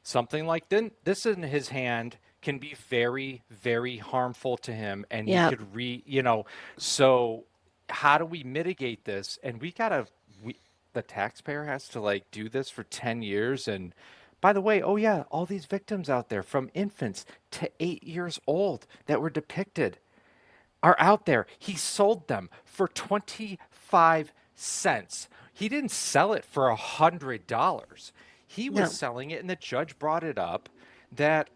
something like this in his hand can be very, very harmful to him. And he could so how do we mitigate this? And the taxpayer has to like do this for 10 years. And by the way, all these victims out there from infants to 8 years old that were depicted are out there. He sold them for 25 cents. He didn't sell it for $100. He was selling it, and the judge brought it up that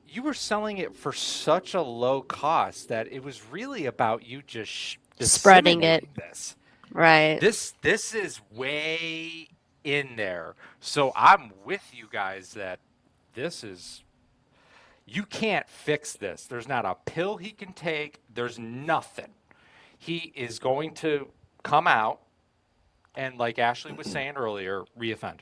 you were selling it for such a low cost that it was really about you just spreading it. This. Right. This is way in there. So I'm with you guys that you can't fix this. There's not a pill he can take. There's nothing. He is going to come out and, like Ashley was saying earlier, reoffend.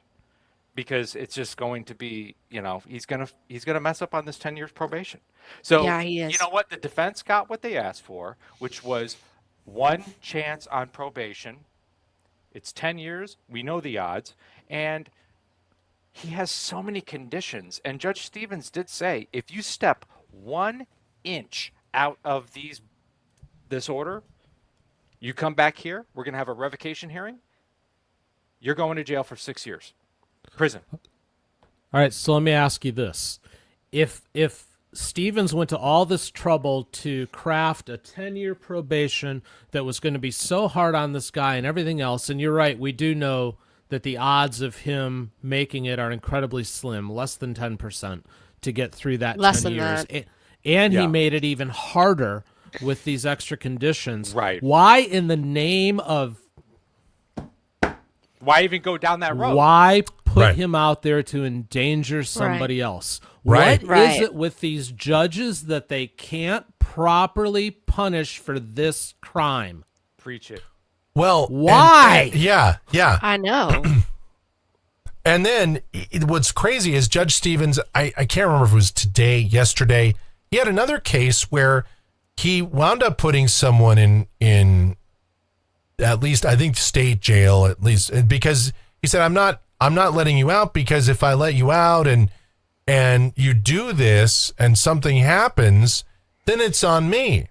Because it's just going to be, he's gonna mess up on this 10 years probation. So Yeah, he is. You know what? The defense got what they asked for, which was one chance on probation. It's 10 years. We know the odds. And he has so many conditions. And Judge Stevens did say, if you step 1 inch out of this order, you come back here, we're going to have a revocation hearing, you're going to jail for 6 years. Prison. All right, so let me ask you this. If Stevens went to all this trouble to craft a 10-year probation that was going to be so hard on this guy and everything else, and you're right, we do know that the odds of him making it are incredibly slim, less than 10% to get through that Less 10 than years. that. And he made it even harder with these extra conditions. Right. Why in the name of... Why even go down that road? Why put Right. him out there to endanger somebody else? Right. What Right. is it with these judges that they can't properly punish for this crime? Preach it. Well, Why? Yeah. I know. And then what's crazy is Judge Stevens, I can't remember if it was today, yesterday, he had another case where he wound up putting someone in at least, I think, state jail, at least, because he said, I'm not letting you out, because if I let you out and you do this and something happens, then it's on me.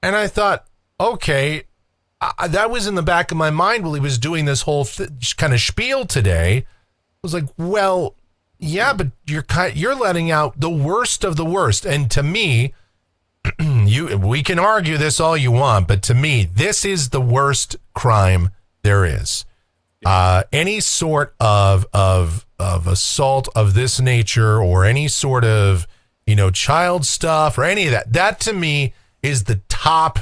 And I thought, okay, that was in the back of my mind while he was doing this whole kind of spiel today. I was like, well, yeah, but you're letting out the worst of the worst. And to me, we can argue this all you want, but to me, this is the worst crime there is. Any sort of assault of this nature, or any sort of, child stuff, or any of that to me is the top,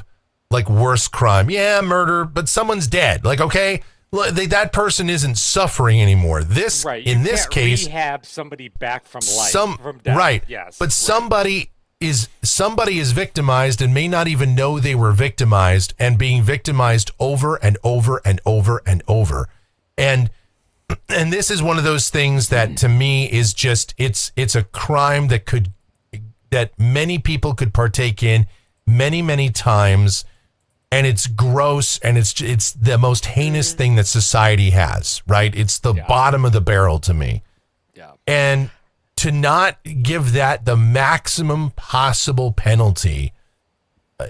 like, worst crime. Yeah, murder, but someone's dead. Like, okay, that person isn't suffering anymore. This, right. in this case, rehab somebody back from life, from death. Right. Yes. But somebody is victimized and may not even know they were victimized, and being victimized over and over and over and over. And this is one of those things that to me is just, it's a crime that many people could partake in many, many times. And it's gross, and it's the most heinous thing that society has, right? It's the bottom of the barrel to me. Yeah. And to not give that the maximum possible penalty,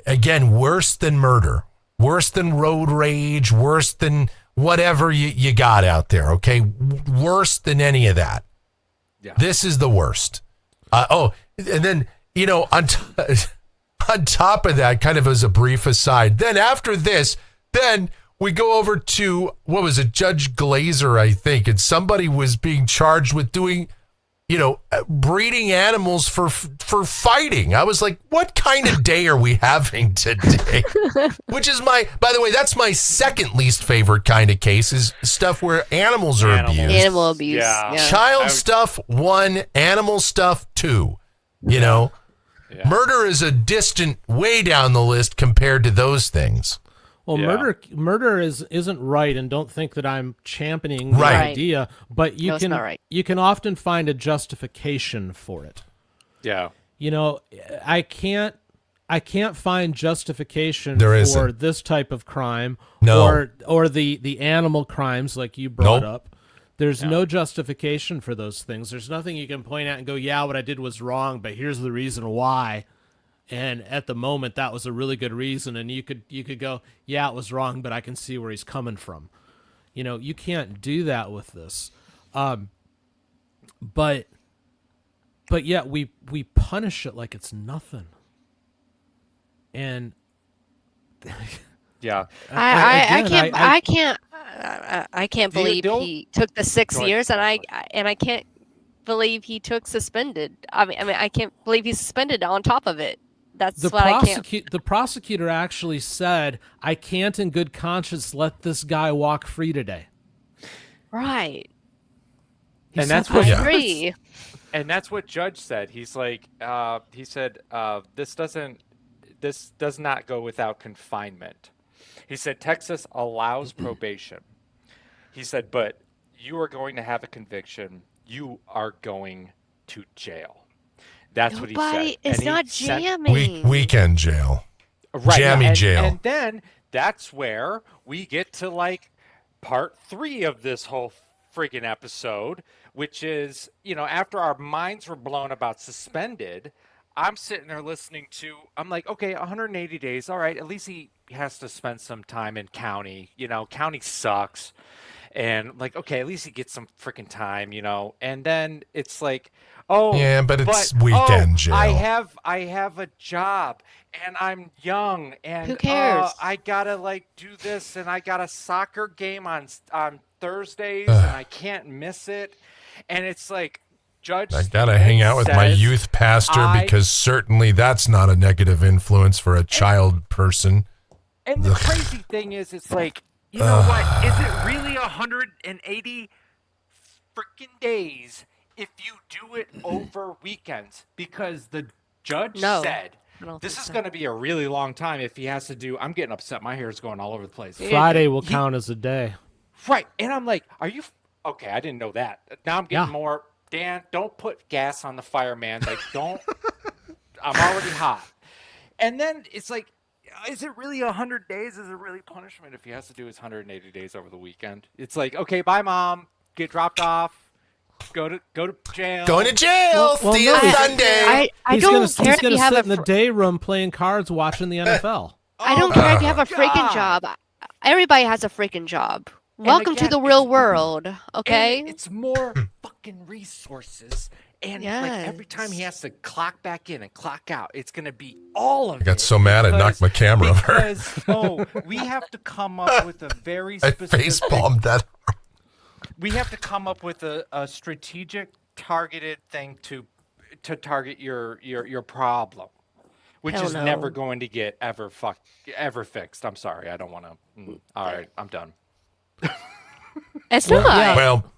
again, worse than murder, worse than road rage, worse than whatever you got out there, okay? Worse than any of that. Yeah. This is the worst. And then, on top of that, kind of as a brief aside, then after this, then we go over to, what was it, Judge Glazer, I think, and somebody was being charged with doing, breeding animals for fighting. I was like, what kind of day are we having today? Which is by the way, that's my second least favorite kind of case, is stuff where animals are abused. Animal abuse. Yeah. Child stuff, 1, animal stuff, 2, Yeah. Murder is a distant way down the list compared to those things. Well, Yeah. murder isn't right, and don't think that I'm championing the Right. idea, but you it's not right. you can often find a justification for it. Yeah. I can't find justification There for isn't. this type of crime, No. or the animal crimes like you brought Nope. up. There's no justification for those things. There's nothing you can point at and go, yeah, what I did was wrong, but here's the reason why. And at the moment, that was a really good reason. And you could go, yeah, it was wrong, but I can see where he's coming from. You can't do that with this. But yet we punish it like it's nothing. And Yeah. I can't believe don't- he took the 6 Go ahead. years, and I can't believe he took suspended. I mean, I can't believe he's suspended on top of it. That's what I can't. The prosecutor actually said, I can't in good conscience let this guy walk free today. Right. And said that's that. what I agree. And that's what Judge said. He's like, he said, this does not go without confinement. He said, Texas allows probation. He said, but you are going to have a conviction. You are going to jail. That's what he said. It's And he not sent- jamming. Weekend jail. Right, Jammy and, jail. And then that's where we get to like part 3 of this whole freaking episode, which is, after our minds were blown about suspended, I'm sitting there listening to, I'm like, okay, 180 days. All right. At least he has to spend some time in county. County sucks. And like, okay, at least he gets some freaking time, and then it's like, oh, Yeah, but it's weekend jail. I have a job and I'm young and Who cares? I gotta like do this and I got a soccer game on Thursdays and I can't miss it. And it's like, Judge, I gotta hang out with my says, youth pastor I- because certainly that's not a negative influence for a child person. And the crazy thing is, it's like, you know what? Is it really 180 freaking days if you do it over weekends? Because the judge No. said don't this think is so. going to be a really long time if he has to do. I'm getting upset. My hair is going all over the place. Friday will count as a day. Right. And I'm like, are you okay? I didn't know that. Now I'm getting Yeah. more. Dan, don't put gas on the fire, man. Like, don't. I'm already hot. And then it's like, is it really 100 days? Is it really punishment if he has to do his 180 days over the weekend? It's like, okay, bye, mom. Get dropped off. Go to jail. Going to jail. Well, See you no, Sunday. I He's don't gonna, care he's if gonna you have sit a in the day room playing cards, watching the NFL. I don't care if you have a God. freaking job. Everybody has a freaking job. Welcome to again, the real it's- world, okay? And it's more fucking resources. And like every time he has to clock back in and clock out, it's going to be all of it. I got so mad I knocked my camera over. Because, we have to come up with a very I specific... face palmed that. We have to come up with a strategic, targeted thing to target your problem, which Hell is no. never going to get ever fixed. I'm sorry, I don't want to. All right, I'm done. It's Well, not. yeah. Well,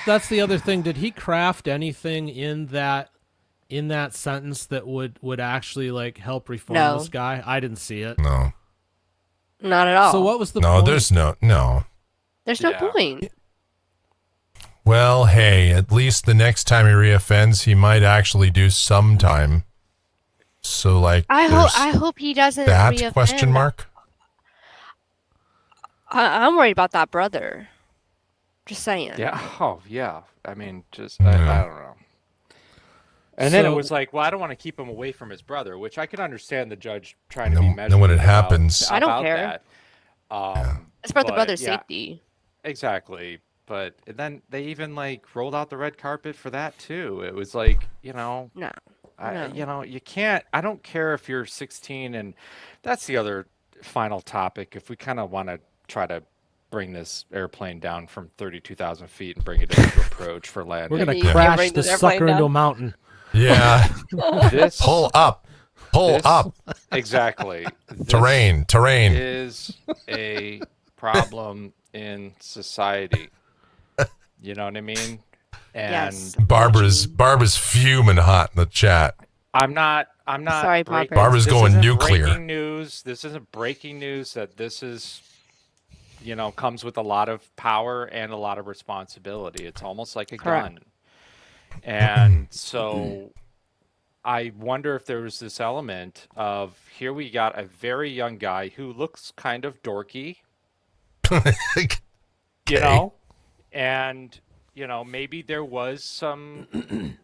That's the other thing. Did he craft anything in that sentence that would actually like help reform No. this guy? I didn't see it. no. Not at all. So what was the No, point? there's no. There's no Yeah. point. Well, hey, at least the next time he reoffends, he might actually do some time. So, like, I there's hope he doesn't that reoffend. question mark? I'm worried about that brother. Just saying. Yeah. Oh, yeah. I mean, just I don't know. And then it So- was like, well, I don't want to keep him away from his brother, which I can understand the judge trying to Then- be then measured. when it about- happens- I don't about care. that. It's about the But, brother's yeah. safety. Exactly. But then they even like rolled out the red carpet for that too. It was like, No. No. you can't. I don't care if you're 16, and that's the other final topic. If we kind of want to try to bring this airplane down from 32,000 feet and bring it into approach for landing, We're gonna You can't crash bring this this airplane sucker into down. a mountain. Yeah. this Pull up. Pull this- up. exactly. This Terrain. is a problem in society. You know what I mean? And Yes. Barbara's fuming hot in the chat. I'm not. Sorry, breaking- Barbara. Barbara's this going isn't nuclear. Breaking news. This isn't breaking news. That this is, comes with a lot of power and a lot of responsibility. It's almost like a Correct. gun. And so, I wonder if there was this element of here we got a very young guy who looks kind of dorky, and maybe there was some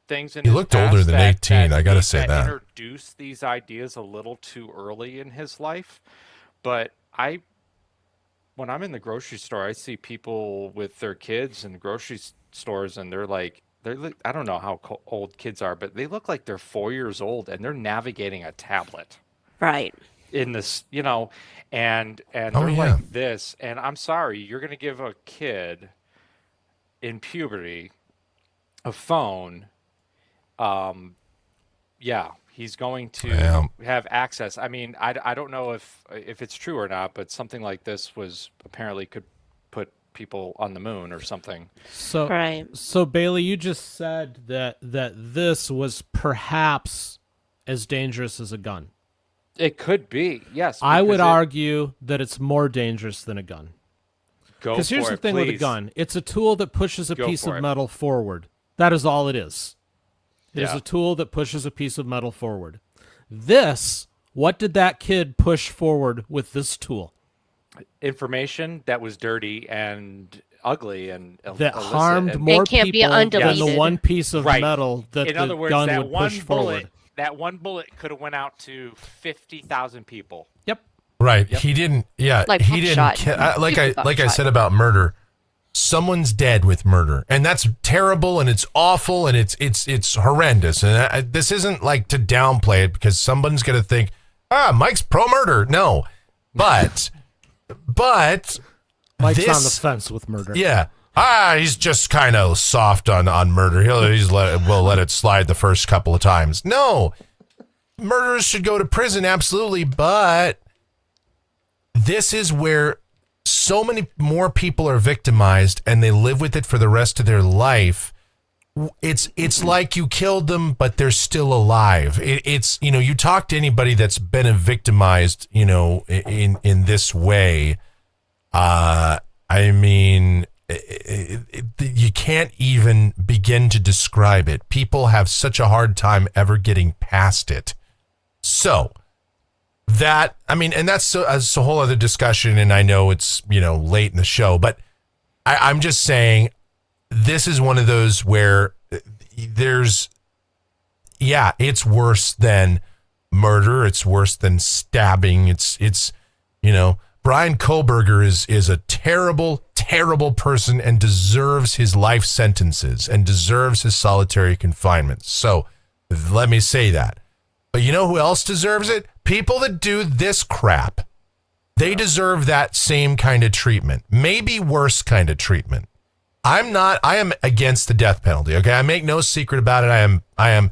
things in He his looked older past than that- 18, that I gotta he- say that. introduced these ideas a little too early in his life. But when I'm in the grocery store, I see people with their kids in the grocery stores, and I don't know how old kids are, but they look like they're 4 years old, and they're navigating a tablet Right. in this, and they're Oh, yeah. like this. And I'm sorry, you're going to give a kid in puberty a phone. He's going to Yeah. have access. I mean, I don't know if it's true or not, but something like this apparently could put people on the moon or something. So Right. So Bailey, you just said that this was perhaps as dangerous as a gun. It could be, yes. I would because argue that it's more dangerous than a gun. go Because here's for the it, thing with a please. gun. It's a tool that pushes a Go piece for of it. metal forward. That is all it is. It is Yeah. a tool that pushes a piece of metal forward. What did that kid push forward with this tool? Information that was dirty and ugly and That illicit harmed and- more can't be people than the undeleted. one piece of Right. metal that In the other words, gun that would one push bullet, forward. that one bullet could have went out to 50,000 people. Yep. Right. Yep. He didn't. Yeah. Like he didn't. buckshot. Like I Buckshot. said about murder. Someone's dead with murder, and that's terrible, and it's awful, and it's horrendous. And this isn't like to downplay it because someone's gonna think, Mike's pro murder. No, but Mike's on the this, fence with murder. yeah. He's just kind of soft on murder. We'll let it slide the first couple of times. No, murderers should go to prison, absolutely. But this is where so many more people are victimized, and they live with it for the rest of their life. it's like you killed them, but they're still alive. It's, you know, you talk to anybody that's been victimized, you know, in this way. I mean, you can't even begin to describe it. People have such a hard time ever getting past it. So that, I mean, and that's a whole other discussion. And I know it's, you know, late in the show, but I'm just saying, this is one of those where it's worse than murder. It's worse than stabbing. It's you know, Brian Kohlberger is a terrible, terrible person and deserves his life sentences and deserves his solitary confinement. So let me say that. But you know who else deserves it? People that do this crap. They deserve that same kind of treatment, maybe worse kind of treatment. I am against the death penalty. Okay. I make no secret about it. I am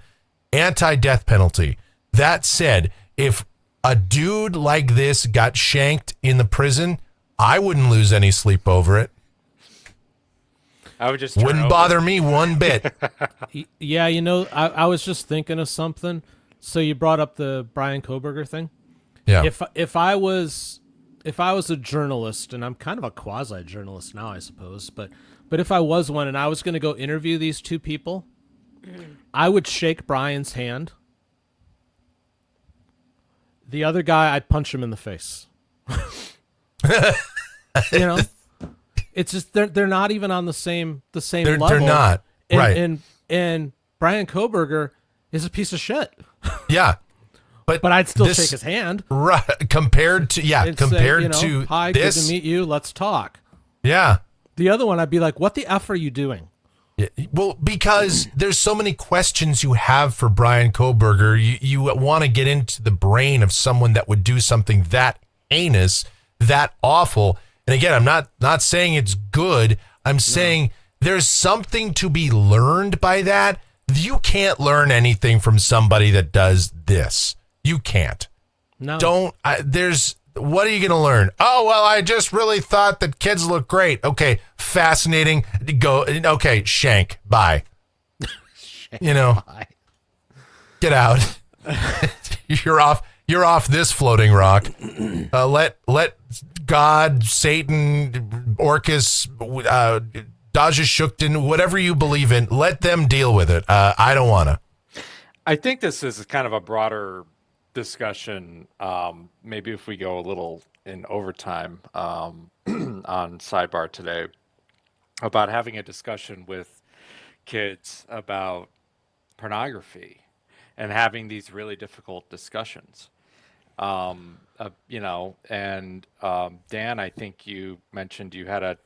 anti-death penalty. That said, if a dude like this got shanked in the prison, I wouldn't lose any sleep over it. I would just wouldn't bother me one bit. Yeah, you know, I was just thinking of something. So you brought up the Brian Kohlberger thing. Yeah. If I was a journalist, and I'm kind of a quasi journalist now, I suppose, but if I was one and I was going to go interview these two people, I would shake Brian's hand. The other guy, I'd punch him in the face. You know, it's just they're not even on the same level. They're not right. And Brian Kohlberger is a piece of shit. Yeah, but I'd still shake his hand. Right, compared to to hi, this, good to meet you. Let's talk. Yeah. The other one, I'd be like, "What the f are you doing?" Yeah, well, because there's so many questions you have for Brian Kohlberger. You want to get into the brain of someone that would do something that heinous, that awful. And again, I'm not saying it's good. I'm saying there's something to be learned by that. You can't learn anything from somebody that does this. You can't. No. What are you going to learn? Oh, well, I just really thought that kids look great. Okay, fascinating. Go. Okay, shank. Bye. You know, bye. Get out. You're off. You're off this floating rock. Let God, Satan, Orcus, Daja Shukden, whatever you believe in, let them deal with it. I don't want to. I think this is kind of a broader discussion. Maybe if we go a little in overtime on Sidebar today, about having a discussion with kids about pornography and having these really difficult discussions. You know, and Dan, I think you mentioned you had a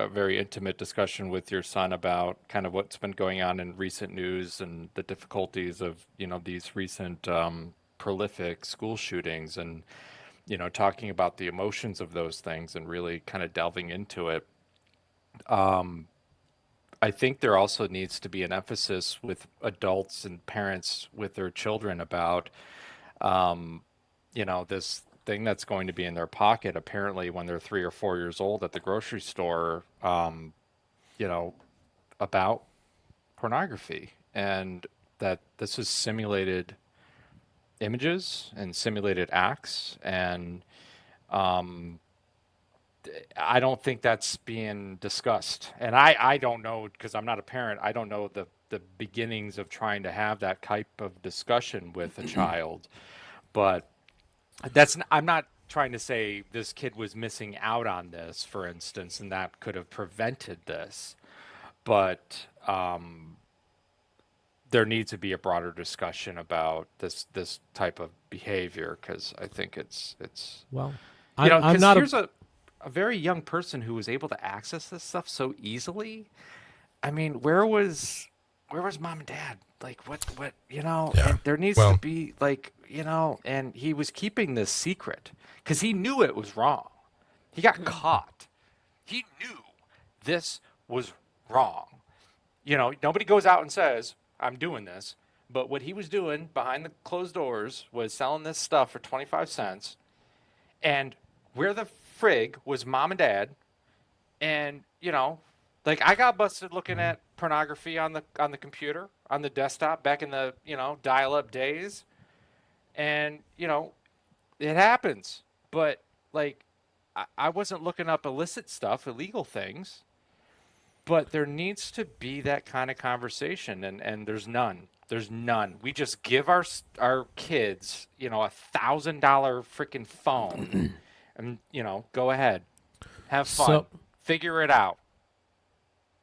very intimate discussion with your son about kind of what's been going on in recent news and the difficulties of, you know, these recent prolific school shootings, and, you know, talking about the emotions of those things and really kind of delving into it. I think there also needs to be an emphasis with adults and parents with their children about, you know, this thing that's going to be in their pocket, apparently when they're 3 or 4 years old at the grocery store, you know, about pornography, and that this is simulated images and simulated acts. And I don't think that's being discussed. And I don't know, because I'm not a parent, I don't know the beginnings of trying to have that type of discussion with a child. But I'm not trying to say this kid was missing out on this, for instance, and that could have prevented this. But there needs to be a broader discussion about this type of behavior, because I think it's well, you know, I'm not here's a very young person who was able to access this stuff so easily. I mean, where was mom and dad? Like, what, you know, Yeah. And there needs to be, like, you know, and he was keeping this secret because he knew it was wrong. He got caught. He knew this was wrong. You know, nobody goes out and says, I'm doing this. But what he was doing behind the closed doors was selling this stuff for 25 cents. And where the frig was mom and dad? And, you know, like, I got busted looking at pornography on the computer, on the desktop back in the, dial-up days. And, it happens. But like I wasn't looking up illicit stuff, illegal things. But there needs to be that kind of conversation, and there's none. There's none. We just give our kids, $1,000 freaking phone, and go ahead, have fun, figure it out.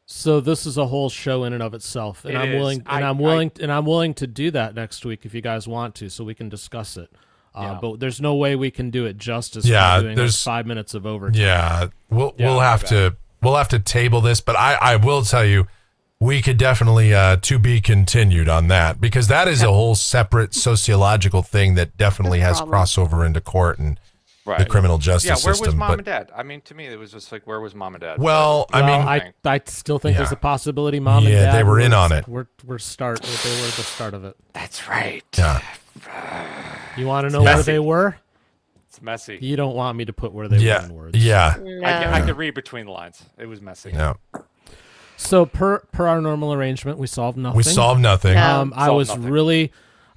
So this is a whole show in and of itself, and I'm willing to do that next week if you guys want to, so we can discuss it. But there's no way we can do it justice by doing like 5 minutes of overtime. Yeah, we'll have to table this, but I will tell you, we could definitely to be continued on that, because that is a whole separate sociological thing that definitely has crossover into court and the criminal justice system. Yeah, where was mom and dad? I mean, to me, it was just like, where was mom and dad? Well, I still think there's a possibility mom and dad. Yeah, they were in on it. They were the start of it. That's right. Yeah. You want to know where they were? It's messy. You don't want me to put where they were in words. Yeah. No. I could read between the lines. It was messy. Yeah. So per our normal arrangement, we solved nothing. No. I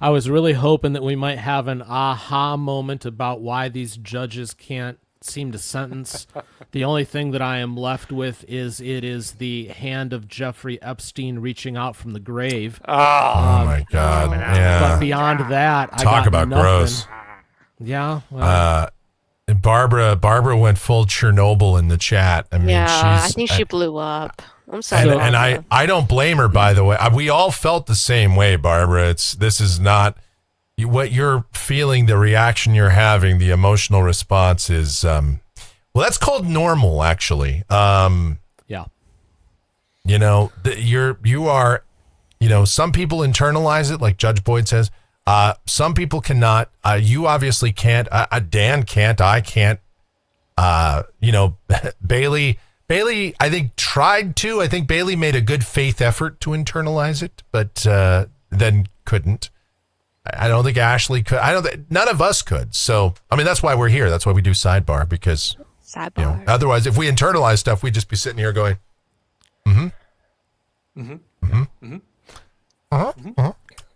was really hoping that we might have an aha moment about why these judges can't seem to sentence. The only thing that I am left with is it is the hand of Jeffrey Epstein reaching out from the grave. Oh my God! But beyond that, I got about nothing. gross. Yeah. Well, And Barbara went full Chernobyl in the chat. I mean, I think she blew up. I'm sorry. And I don't blame her, by the way. We all felt the same way, Barbara. This is not what you're feeling, the reaction you're having, the emotional response is, well, that's called normal, actually. yeah. You are, some people internalize it, like Judge Boyd says. Some people cannot. You obviously can't. Dan can't. I can't. Bailey, I think, tried to. I think Bailey made a good faith effort to internalize it, but then couldn't. I don't think Ashley could. None of us could. So, I mean, that's why we're here. That's why we do Sidebar, because otherwise, if we internalize stuff, we'd just be sitting here going,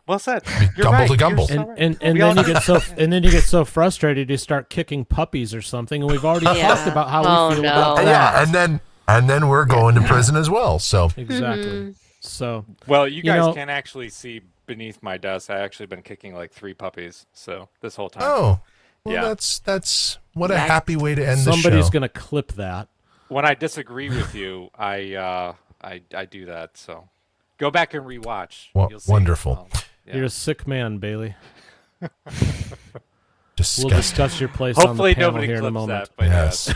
Well said. You're Gumble right. to gumble. And then you get so frustrated you start kicking puppies or something, and we've already talked about how we feel about that. Yeah, and then we're going to prison as well. So exactly. So well, you guys can actually see beneath my desk. I actually been kicking like 3 puppies. So this whole time. Oh, well, that's what a happy way to end the show. Somebody's gonna clip that. When I disagree with you, I do that. So go back and rewatch. You'll see. Wonderful. You're a sick man, Bailey. Disgusting. We'll discuss your place Hopefully on the panel nobody here in a clips moment. that. But Yes.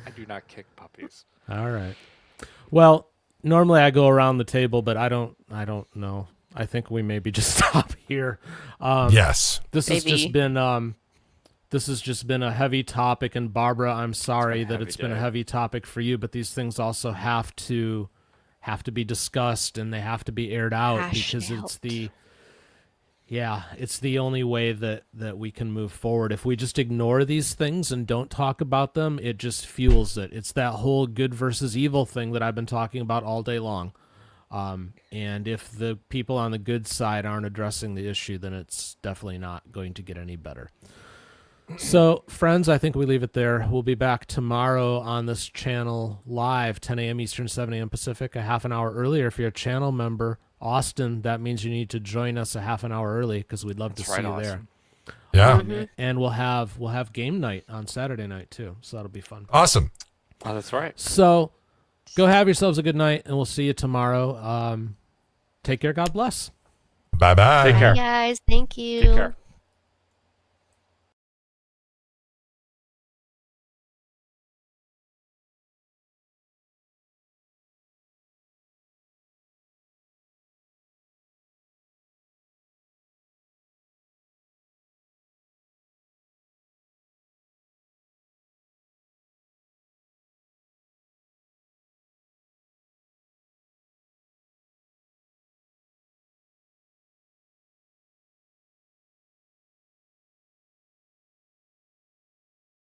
I do not kick puppies. All right. Well, normally I go around the table, but I don't know. I think we maybe just stop here. Yes. This has just been a heavy topic, and Barbara, I'm sorry that it's been a heavy topic for you, but these things also have to be discussed, and they have to be aired out because it's the only way that we can move forward. If we just ignore these things and don't talk about them, it just fuels it. It's that whole good versus evil thing that I've been talking about all day long. And if the people on the good side aren't addressing the issue, then it's definitely not going to get any better. So, friends, I think we leave it there. We'll be back tomorrow on this channel live, 10 a.m. Eastern, 7 a.m. Pacific, a half an hour earlier. If you're a channel member, Austin, that means you need to join us a half an hour early because we'd love to see you there. Yeah. And we'll have game night on Saturday night too, so that'll be fun. Awesome. Oh, that's right. So, go have yourselves a good night, and we'll see you tomorrow. Take care. God bless. Bye-bye. Take care. Hey guys, thank you. Take care.